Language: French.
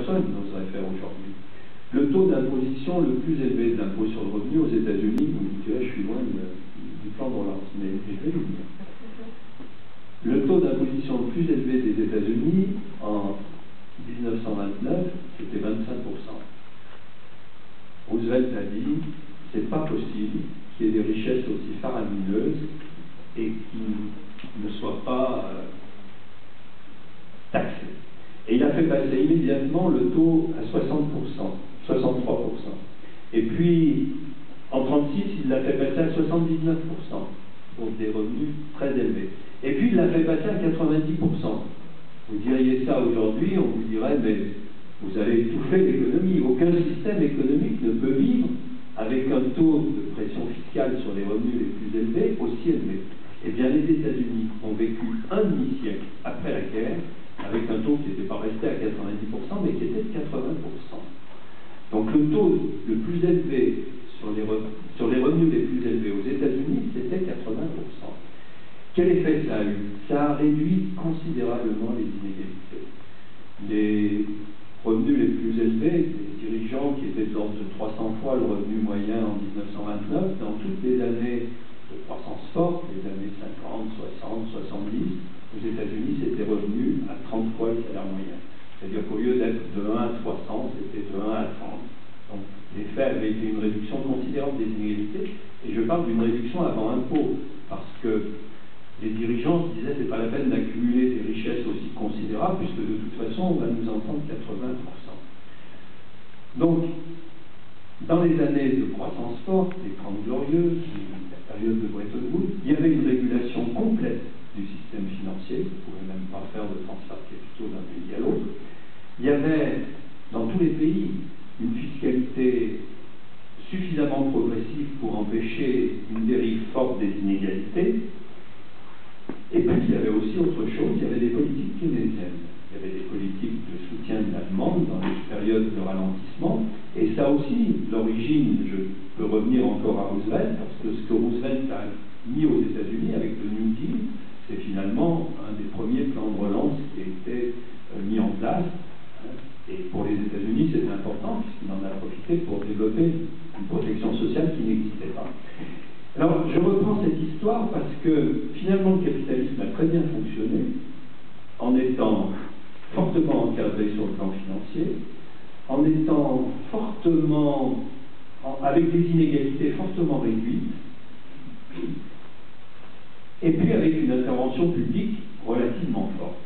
personne n'oserait faire aujourd'hui. Le taux d'imposition le plus élevé de l'impôt sur le revenu aux États-Unis, vous me direz, je suis loin du plan de relance, mais je vais vous dire. Le taux d'imposition le plus élevé des États-Unis en 1929, c'était 25%. Roosevelt a dit, c'est pas possible qu'il y ait des richesses aussi faramineuses et qui ne soient pas taxées. Et il a fait passer immédiatement le taux à 60%, 63%. Et puis, en 1936, il l'a fait passer à 79%, donc des revenus très élevés. Et puis, il l'a fait passer à 90%. Vous diriez ça aujourd'hui, on vous dirait, mais vous avez étouffé l'économie. Aucun système économique ne peut vivre avec un taux de pression fiscale sur les revenus les plus élevés aussi élevé. Eh bien, les États-Unis ont vécu un demi-siècle après la guerre avec un taux qui n'était pas resté à 90%, mais qui était de 80%. Donc le taux le plus élevé sur les revenus les plus élevés aux États-Unis, c'était 80%. Quel effet ça a eu? Ça a réduit considérablement les inégalités. Les revenus les plus élevés, des dirigeants qui étaient de l'ordre de 300 fois le revenu moyen en 1929, dans toutes les années de croissance forte, les années 50, 60, 70, aux États-Unis, c'était revenu à 30 fois le salaire moyen. C'est-à-dire qu'au lieu d'être de 1 à 300, c'était de 1 à 30. Donc, l'effet avait été une réduction considérable des inégalités. Et je parle d'une réduction avant impôt, parce que les dirigeants se disaient c'est pas la peine d'accumuler des richesses aussi considérables, puisque de toute façon, on va nous en prendre 80%. Donc, dans les années de croissance forte, les 30 glorieuses, la période de Bretton Woods, il y avait une régulation complète du système financier, vous ne pouvez même pas faire de transfert de capitaux d'un pays à l'autre. Il y avait, dans tous les pays, une fiscalité suffisamment progressive pour empêcher une dérive forte des inégalités. Et puis, il y avait aussi autre chose, il y avait des politiques keynésiennes. Il y avait des politiques de soutien de la demande dans les périodes de ralentissement. Et ça aussi, l'origine, je peux revenir encore à Roosevelt, parce que ce que Roosevelt a mis aux États-Unis avec le New Deal, c'est finalement un des premiers plans de relance qui a été mis en place. Et pour les États-Unis, c'était important, puisqu'il en a profité pour développer une protection sociale qui n'existait pas. Alors, je reprends cette histoire parce que finalement, le capitalisme a très bien fonctionné en étant fortement encadré sur le plan financier, en étant fortement, avec des inégalités fortement réduites, et puis avec une intervention publique relativement forte.